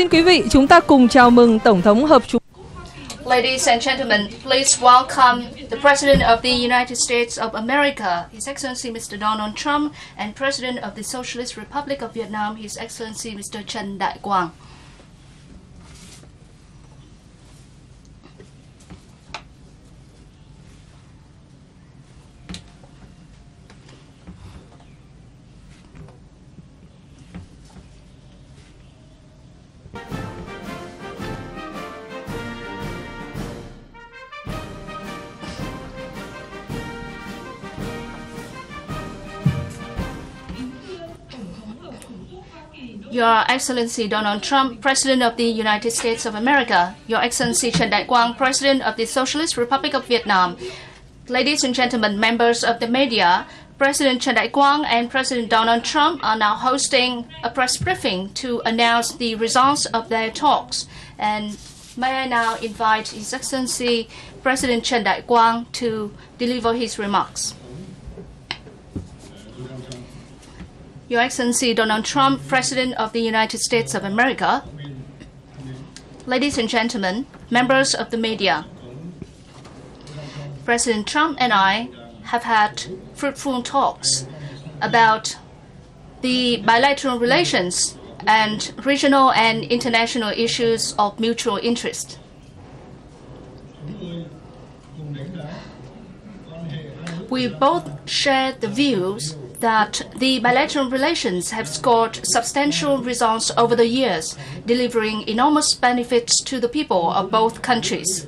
Xin quý vị, chúng ta cùng chào mừng Tổng thống Hợp chủng. Ladies and gentlemen, please welcome the President of the United States of America, His Excellency Mr. Donald Trump, and President of the Socialist Republic of Vietnam, His Excellency Mr. Trần Đại Quang. Your Excellency Donald Trump, President of the United States of America, Your Excellency Trần Đại Quang, President of the Socialist Republic of Vietnam, ladies and gentlemen, members of the media, President Trần Đại Quang and President Donald Trump are now hosting a press briefing to announce the results of their talks. And may I now invite His Excellency President Trần Đại Quang to deliver his remarks. Your Excellency Donald Trump, President of the United States of America, ladies and gentlemen, members of the media, President Trump and I have had fruitful talks about the bilateral relations and regional and international issues of mutual interest. We both share the views that the bilateral relations have scored substantial results over the years, delivering enormous benefits to the people of both countries.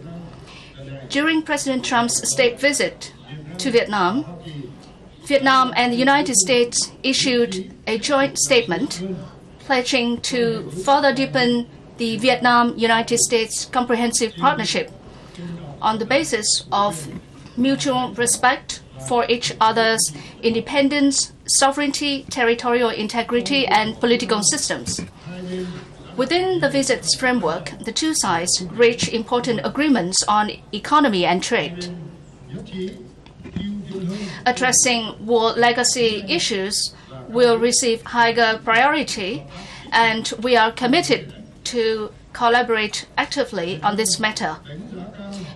During President Trump's state visit to Vietnam, Vietnam and the United States issued a joint statement pledging to further deepen the Vietnam-United States Comprehensive Partnership on the basis of mutual respect for each other's independence, sovereignty, territorial integrity, and political systems. Within the visit's framework, the two sides reached important agreements on economy and trade. Addressing war legacy issues will receive higher priority, and we are committed to collaborate actively on this matter.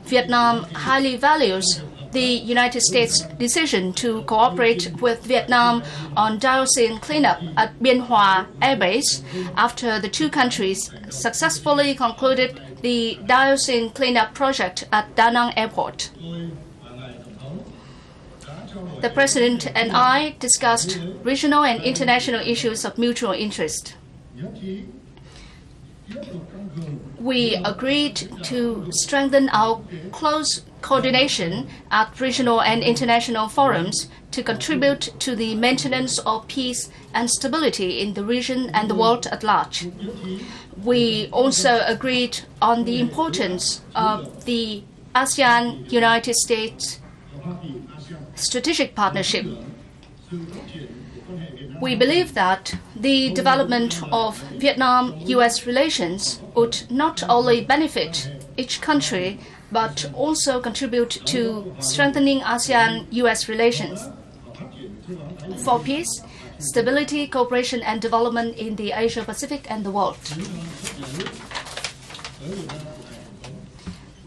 Vietnam highly values the United States' decision to cooperate with Vietnam on dioxin cleanup at Bien Hoa Air Base after the two countries successfully concluded the dioxin cleanup project at Da Nang Airport. The President and I discussed regional and international issues of mutual interest. We agreed to strengthen our close coordination at regional and international forums to contribute to the maintenance of peace and stability in the region and the world at large. We also agreed on the importance of the ASEAN-United States strategic partnership. We believe that the development of Vietnam-US relations would not only benefit each country, but also contribute to strengthening ASEAN-US relations for peace, stability, cooperation, and development in the Asia-Pacific and the world.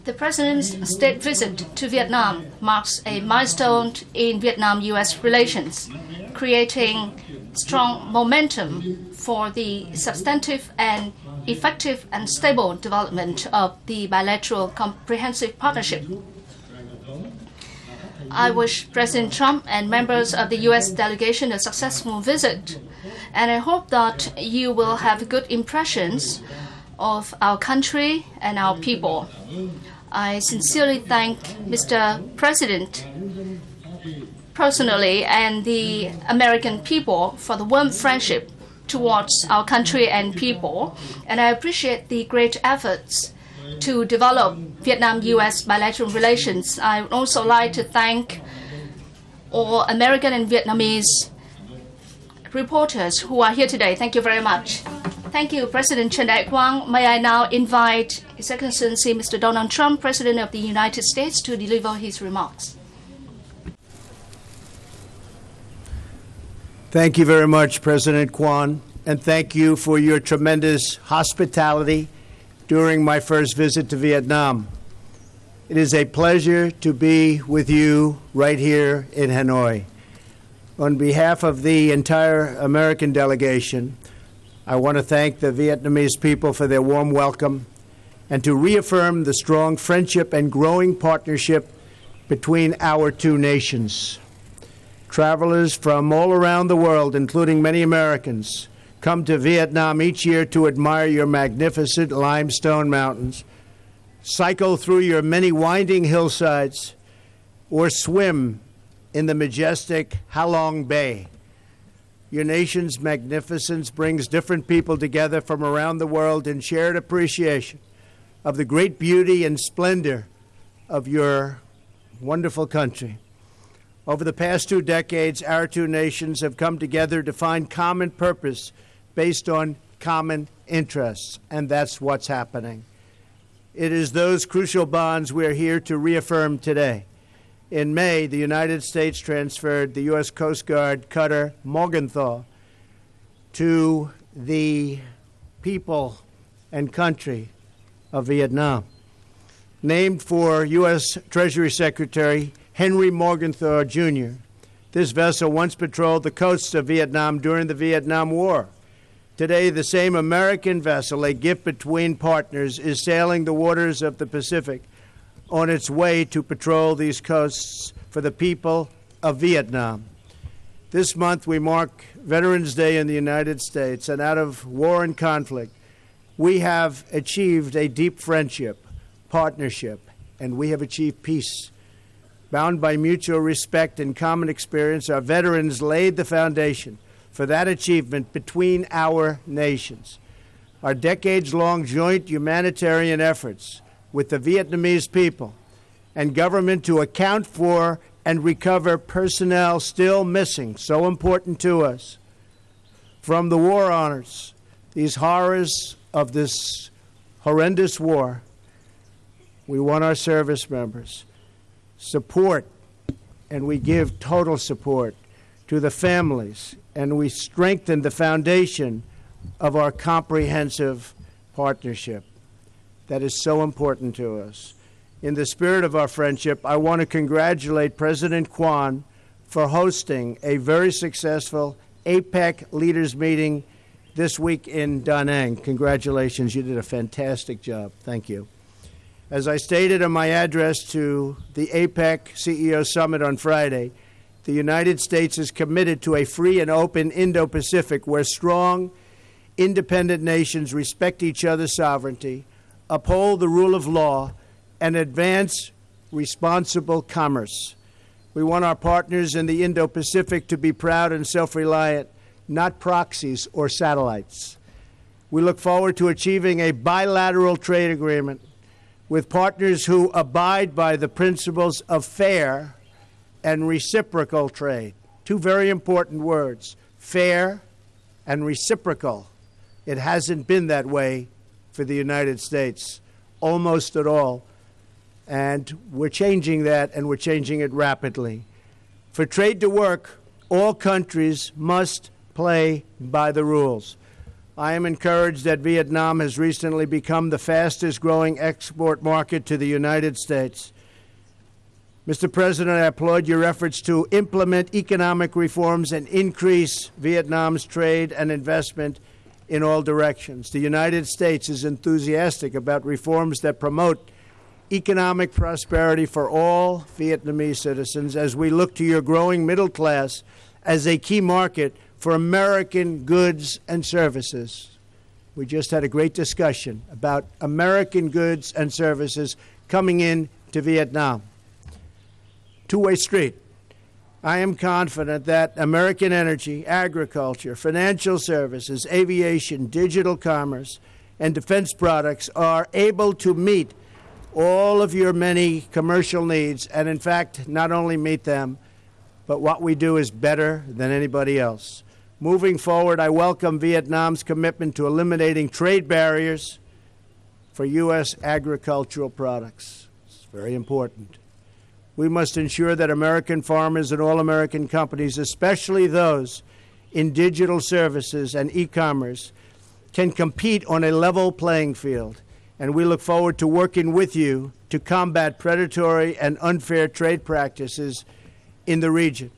The President's state visit to Vietnam marks a milestone in Vietnam-US relations, creating strong momentum for the substantive and effective and stable development of the bilateral comprehensive partnership. I wish President Trump and members of the U.S. delegation a successful visit, and I hope that you will have good impressions of our country and our people. I sincerely thank Mr. President personally and the American people for the warm friendship towards our country and people, and I appreciate the great efforts to develop Vietnam-US bilateral relations. I would also like to thank all American and Vietnamese reporters who are here today. Thank you very much. Thank you, President Trần Đại Quang. May I now invite His Excellency Mr. Donald Trump, President of the United States, to deliver his remarks. Thank you very much, President Quang. and thank you for your tremendous hospitality during my first visit to Vietnam. It is a pleasure to be with you right here in Hanoi. On behalf of the entire American delegation, I want to thank the Vietnamese people for their warm welcome and to reaffirm the strong friendship and growing partnership between our two nations. Travelers from all around the world, including many Americans, come to Vietnam each year to admire your magnificent limestone mountains, cycle through your many winding hillsides, or swim in the majestic Ha Long Bay. Your nation's magnificence brings different people together from around the world in shared appreciation of the great beauty and splendor of your wonderful country. Over the past 2 decades, our two nations have come together to find common purpose based on common interests, and that's what's happening. It is those crucial bonds we're here to reaffirm today. In May, the United States transferred the U.S. Coast Guard cutter Morgenthau to the people and country of Vietnam. Named for U.S. Treasury Secretary Henry Morgenthau, Jr., this vessel once patrolled the coasts of Vietnam during the Vietnam War. Today, the same American vessel, a gift between partners, is sailing the waters of the Pacific on its way to patrol these coasts for the people of Vietnam. This month, we mark Veterans Day in the United States, and out of war and conflict, we have achieved a deep friendship, partnership, and we have achieved peace. Bound by mutual respect and common experience, our veterans laid the foundation for that achievement between our nations. Our decades-long joint humanitarian efforts with the Vietnamese people and government to account for and recover personnel still missing, so important to us. From the war honors, these horrors of this horrendous war, we want our service members support, and we give total support to the families, and we strengthen the foundation of our comprehensive partnership that is so important to us. In the spirit of our friendship, I want to congratulate President Quang for hosting a very successful APEC leaders meeting this week in Da Nang. Congratulations, you did a fantastic job. Thank you. As I stated in my address to the APEC CEO Summit on Friday, the United States is committed to a free and open Indo-Pacific where strong, independent nations respect each other's sovereignty, uphold the rule of law, and advance responsible commerce. We want our partners in the Indo-Pacific to be proud and self-reliant, not proxies or satellites. We look forward to achieving a bilateral trade agreement with partners who abide by the principles of fair and reciprocal trade. Two very important words, fair and reciprocal. It hasn't been that way for the United States, almost at all. And we're changing that, and we're changing it rapidly. For trade to work, all countries must play by the rules. I am encouraged that Vietnam has recently become the fastest growing export market to the United States. Mr. President, I applaud your efforts to implement economic reforms and increase Vietnam's trade and investment in all directions. The United States is enthusiastic about reforms that promote economic prosperity for all Vietnamese citizens as we look to your growing middle class as a key market for American goods and services. We just had a great discussion about American goods and services coming in to Vietnam. Two-way street. I am confident that American energy, agriculture, financial services, aviation, digital commerce, and defense products are able to meet all of your many commercial needs, and in fact, not only meet them, but what we do is better than anybody else. Moving forward, I welcome Vietnam's commitment to eliminating trade barriers for U.S. agricultural products. It's very important. We must ensure that American farmers and all American companies, especially those in digital services and e-commerce can compete on a level playing field, and we look forward to working with you to combat predatory and unfair trade practices in the region.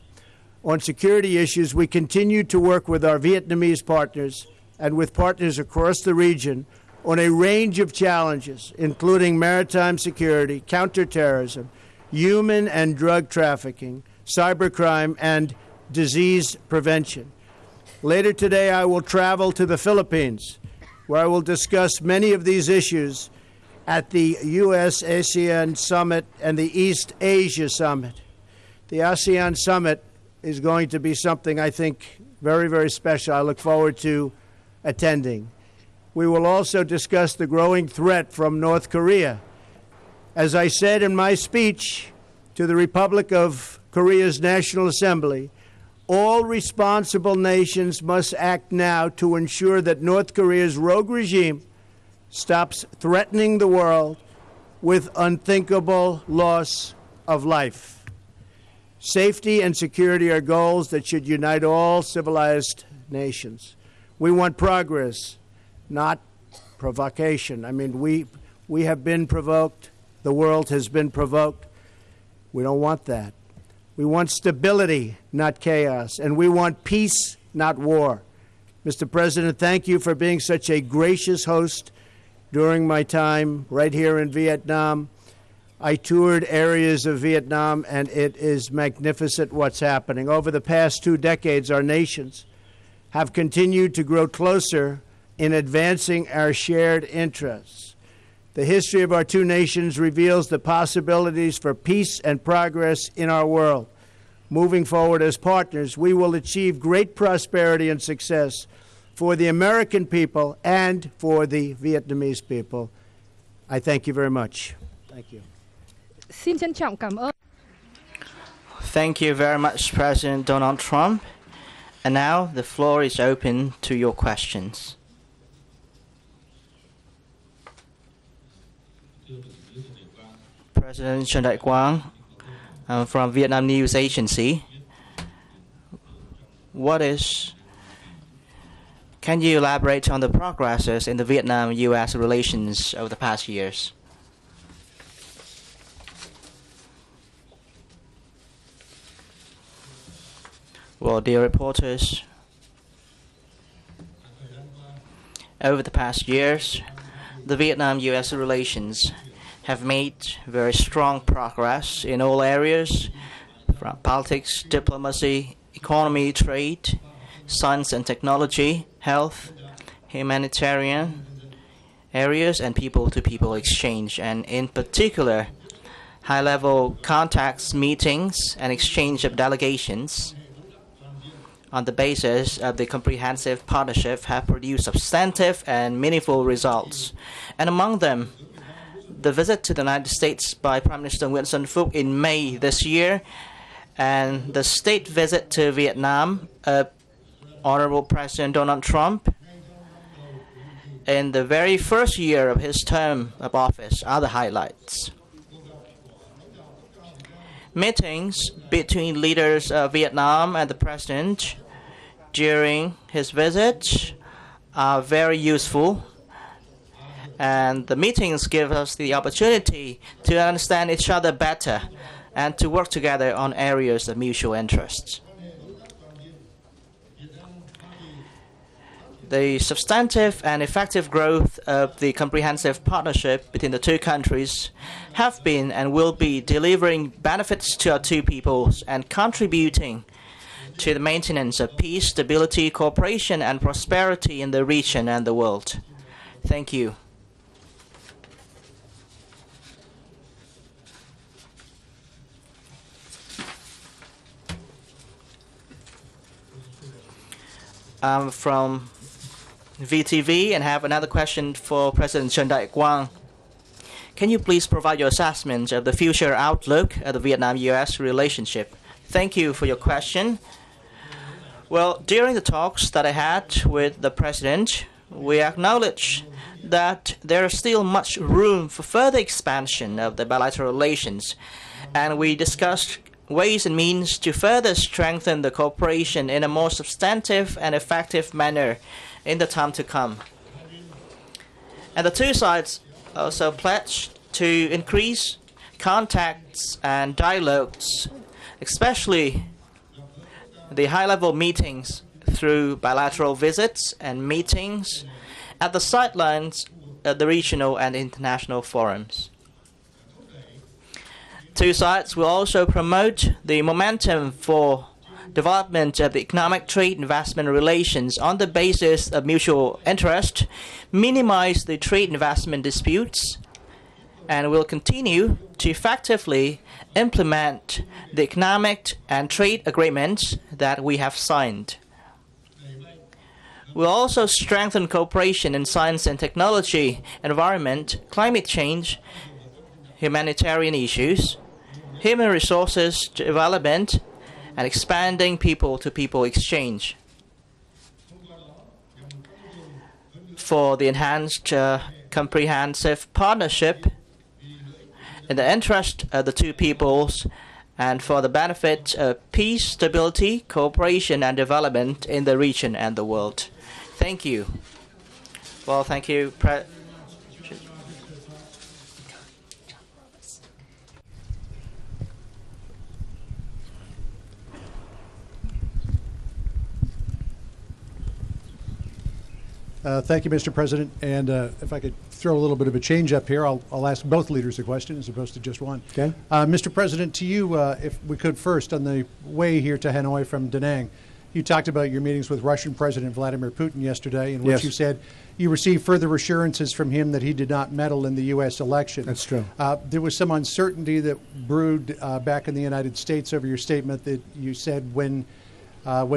On security issues, we continue to work with our Vietnamese partners and with partners across the region on a range of challenges, including maritime security, counterterrorism, human and drug trafficking, cybercrime, and disease prevention. Later today, I will travel to the Philippines, where I will discuss many of these issues at the U.S.-ASEAN Summit and the East Asia Summit. The ASEAN Summit is going to be something I think very, very special. I look forward to attending. We will also discuss the growing threat from North Korea. As I said in my speech to the Republic of Korea's National Assembly, all responsible nations must act now to ensure that North Korea's rogue regime stops threatening the world with unthinkable loss of life. Safety and security are goals that should unite all civilized nations. We want progress, not provocation. I mean, we have been provoked. The world has been provoked. We don't want that. We want stability, not chaos, and we want peace, not war. Mr. President, thank you for being such a gracious host during my time right here in Vietnam. I toured areas of Vietnam, and it is magnificent what's happening. Over the past 2 decades, our nations have continued to grow closer in advancing our shared interests. The history of our 2 nations reveals the possibilities for peace and progress in our world. Moving forward as partners, we will achieve great prosperity and success for the American people and for the Vietnamese people. I thank you very much. Thank you. Xin trân trọng cảm ơn. Thank you very much, President Donald Trump. And now the floor is open to your questions. President Trần Đại Quang from Vietnam News Agency. Can you elaborate on the progresses in the Vietnam-U.S. relations over the past years? Well, dear reporters, over the past years, the Vietnam-U.S. relations have made very strong progress in all areas, from politics, diplomacy, economy, trade, science and technology, health, humanitarian areas, and people-to-people exchange, and in particular, high-level contacts, meetings, and exchange of delegations on the basis of the comprehensive partnership have produced substantive and meaningful results. And among them, the visit to the United States by Prime Minister Nguyễn Xuân Phúc in May this year, and the state visit to Vietnam of Honorable President Donald Trump in the very first year of his term of office are the highlights. Meetings between leaders of Vietnam and the President during his visit are very useful, and the meetings give us the opportunity to understand each other better and to work together on areas of mutual interest. The substantive and effective growth of the comprehensive partnership between the 2 countries have been and will be delivering benefits to our 2 peoples and contributing to the maintenance of peace, stability, cooperation, and prosperity in the region and the world. Thank you. I'm from VTV and have another question for President Trần Đại Quang. Can you please provide your assessment of the future outlook of the Vietnam-U.S. relationship? Thank you for your question. Well, during the talks that I had with the President, we acknowledged that there is still much room for further expansion of the bilateral relations, and we discussed ways and means to further strengthen the cooperation in a more substantive and effective manner in the time to come. And the two sides also pledged to increase contacts and dialogues, especially the high-level meetings through bilateral visits and meetings at the sidelines of the regional and international forums. Two sides will also promote the momentum for development of the economic trade investment relations on the basis of mutual interest, minimize the trade investment disputes, and will continue to effectively implement the economic and trade agreements that we have signed. We'll also strengthen cooperation in science and technology, environment, climate change, humanitarian issues, human resources development, and expanding people-to-people exchange. For the enhanced comprehensive partnership in the interest of the two peoples and for the benefit of peace, stability, cooperation, and development in the region and the world. Thank you. Well, thank you, Thank you, Mr. President. And if I could throw a little bit of a change up here, I'll ask both leaders a question as opposed to just one. Okay. Mr. President, to you, if we could first, on the way here to Hanoi from Da Nang, you talked about your meetings with Russian President Vladimir Putin yesterday, in which Yes. you said you received further assurances from him that he did not meddle in the U.S. election. That's true. There was some uncertainty that brewed back in the United States over your statement that you said when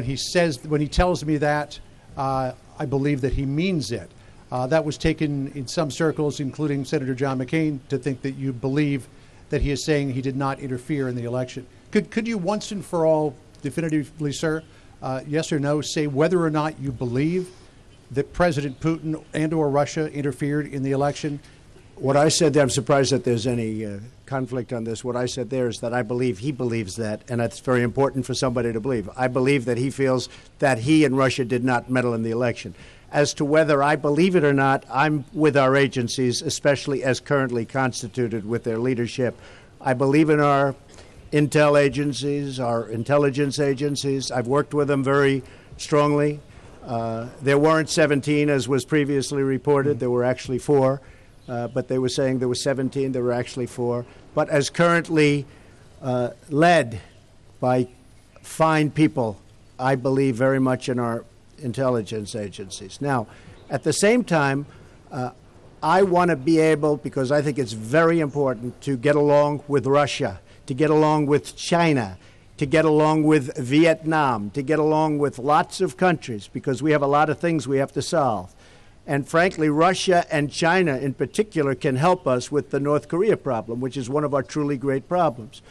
he tells me that, I believe that he means it. That was taken in some circles, including Senator John McCain, to think that you believe that he is saying he did not interfere in the election. Could you once and for all, definitively, sir, yes or no, say whether or not you believe that President Putin and or Russia interfered in the election? What I said there, I'm surprised that there's any conflict on this. What I said there is that I believe he believes that, and that's very important for somebody to believe. I believe that he feels that he and Russia did not meddle in the election. As to whether I believe it or not, I'm with our agencies, especially as currently constituted with their leadership. I believe in our intel agencies, our intelligence agencies. I've worked with them very strongly. There weren't 17, as was previously reported. There were actually 4. But they were saying there were 17. There were actually 4. But as currently led by fine people, I believe very much in our intelligence agencies. Now, at the same time, I want to be able, because I think it's very important, to get along with Russia, to get along with China, to get along with Vietnam, to get along with lots of countries, because we have a lot of things we have to solve. And frankly, Russia and China in particular can help us with the North Korea problem, which is one of our truly great problems.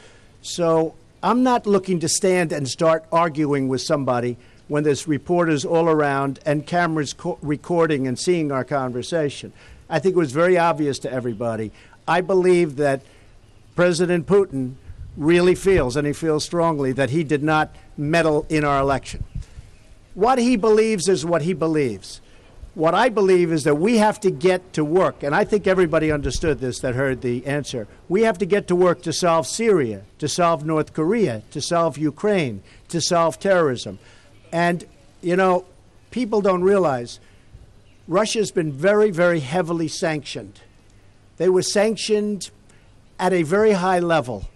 So I'm not looking to stand and start arguing with somebody when there's reporters all around and cameras recording and seeing our conversation. I think it was very obvious to everybody. I believe that President Putin really feels, and he feels strongly, that he did not meddle in our election. What he believes is what he believes. What I believe is that we have to get to work, and I think everybody understood this that heard the answer. We have to get to work to solve Syria, to solve North Korea, to solve Ukraine, to solve terrorism. And, you know, people don't realize Russia's been very, very heavily sanctioned. They were sanctioned at a very high level,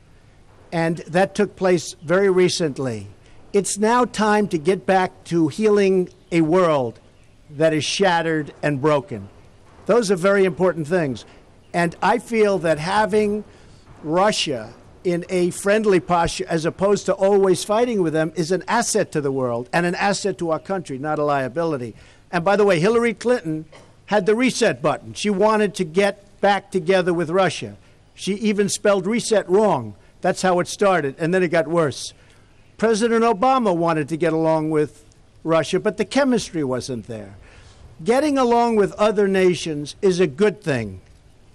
and that took place very recently. It's now time to get back to healing a world that is shattered and broken. Those are very important things. And I feel that having Russia in a friendly posture as opposed to always fighting with them is an asset to the world and an asset to our country, not a liability. And by the way, Hillary Clinton had the reset button. She wanted to get back together with Russia. She even spelled reset wrong. That's how it started, and then it got worse. President Obama wanted to get along with Russia, but the chemistry wasn't there. Getting along with other nations is a good thing,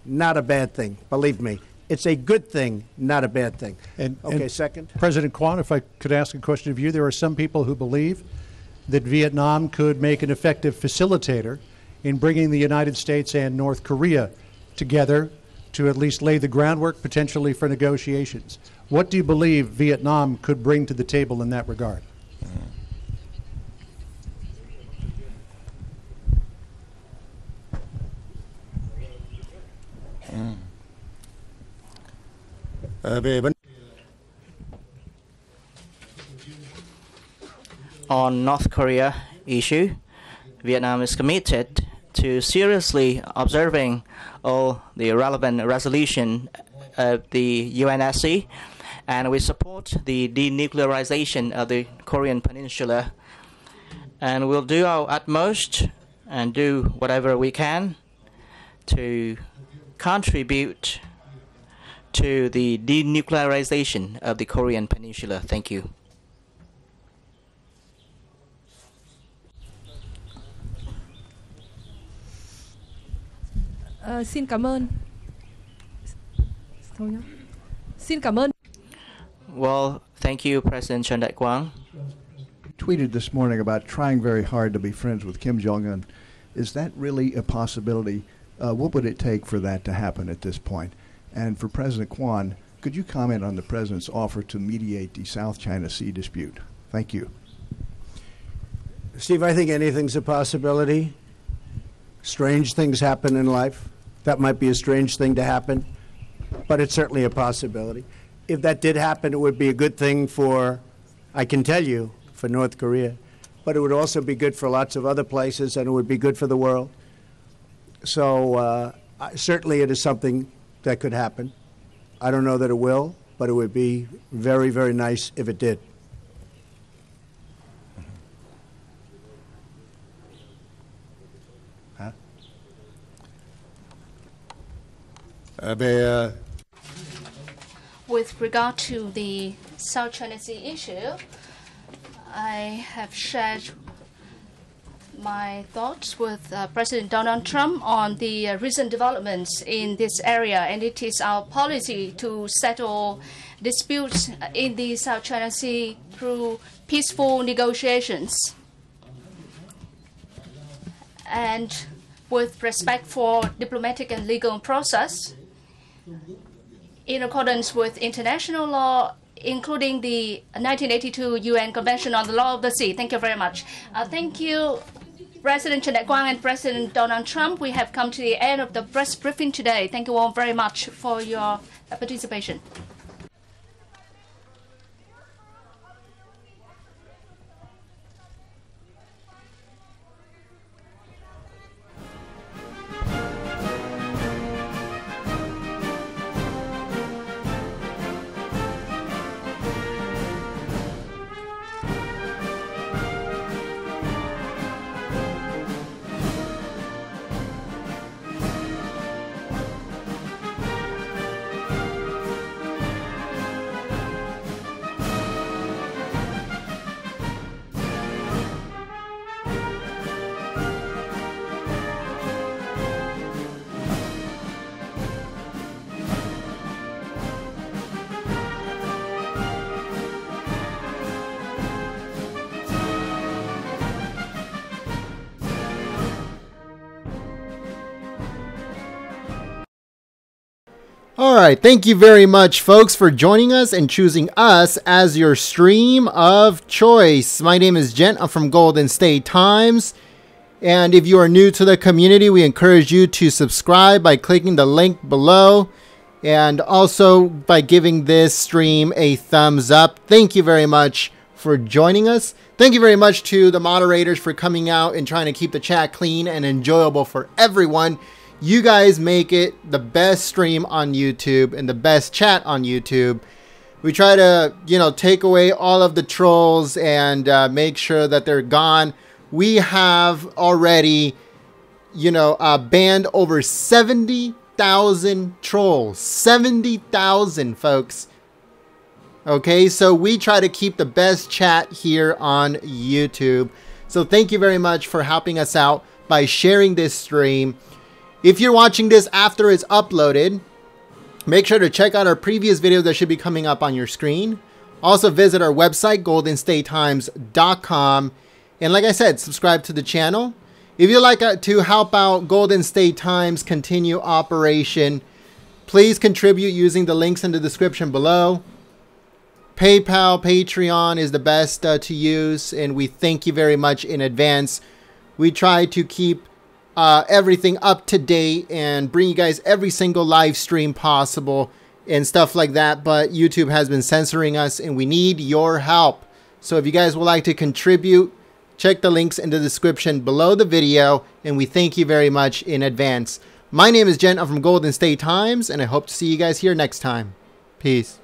not a bad thing, believe me. It's a good thing, not a bad thing. And second. President Quang, if I could ask a question of you, there are some people who believe that Vietnam could make an effective facilitator in bringing the United States and North Korea together to at least lay the groundwork potentially for negotiations. What do you believe Vietnam could bring to the table in that regard? On North Korea issue, Vietnam is committed to seriously observing all the relevant resolution of the UNSC, and we support the denuclearization of the Korean Peninsula, and we'll do our utmost and do whatever we can to contribute to the denuclearization of the Korean Peninsula. Thank you. Xin cảm ơn. Thôi nhá. Xin cảm ơn. Well, thank you, President Chun Dai-Quang. Tweeted this morning about trying very hard to be friends with Kim Jong-un. Is that really a possibility? What would it take for that to happen at this point? And for President Quang, could you comment on the President's offer to mediate the South China Sea dispute? Thank you. Steve, I think anything's a possibility. Strange things happen in life. That might be a strange thing to happen, but it's certainly a possibility. If that did happen, it would be a good thing for, I can tell you, for North Korea, but it would also be good for lots of other places, and it would be good for the world. So certainly it is something that could happen. I don't know that it will, but it would be very, very nice if it did. With regard to the South China Sea issue, I have shared my thoughts with President Donald Trump on the recent developments in this area, and it is our policy to settle disputes in the South China Sea through peaceful negotiations and with respect for diplomatic and legal process in accordance with international law, including the 1982 UN Convention on the Law of the Sea. Thank you very much. Thank you, President Chun Dai-Quang and President Donald Trump. We have come to the end of the press briefing today. Thank you all very much for your participation. All right, thank you very much, folks, for joining us and choosing us as your stream of choice. My name is Jen. I'm from Golden State Times. And if you are new to the community, we encourage you to subscribe by clicking the link below and also by giving this stream a thumbs up. Thank you very much for joining us. Thank you very much to the moderators for coming out and trying to keep the chat clean and enjoyable for everyone. You guys make it the best stream on YouTube and the best chat on YouTube. We try to, take away all of the trolls and make sure that they're gone. We have already, banned over 70,000 trolls. 70,000, folks. Okay, so we try to keep the best chat here on YouTube. So thank you very much for helping us out by sharing this stream. If you're watching this after it's uploaded, Make sure to check out our previous videos that should be coming up on your screen. Also visit our website, goldenstatetimes.com. And like I said, subscribe to the channel. If you'd like to help out Golden State Times continue operation, please contribute using the links in the description below. PayPal, Patreon is the best to use, and we thank you very much in advance. We try to keep everything up to date and bring you guys every single live stream possible and stuff like that, but YouTube has been censoring us and we need your help. So if you guys would like to contribute, check the links in the description below the video, and we thank you very much in advance. My name is Jen. I'm from Golden State Times, and I hope to see you guys here next time. Peace.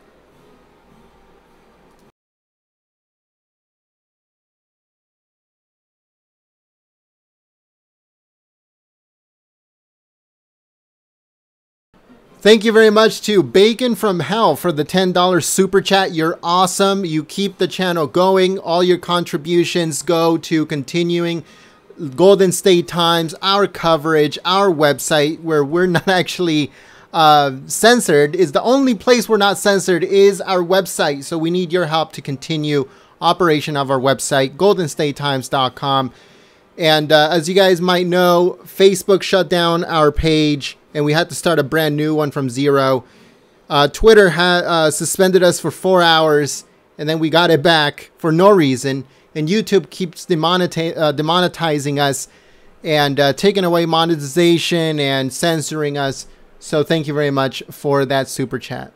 Thank you very much to Bacon from Hell for the $10 super chat. You're awesome. You keep the channel going. All your contributions go to continuing Golden State Times, our coverage, our website, where we're not actually censored. Is the only place we're not censored is our website. So we need your help to continue operation of our website, goldenstatetimes.com. And as you guys might know, Facebook shut down our page, and we had to start a brand new one from zero. Twitter suspended us for 4 hours, and then we got it back for no reason. And YouTube keeps demonetizing us and taking away monetization and censoring us. So thank you very much for that super chat.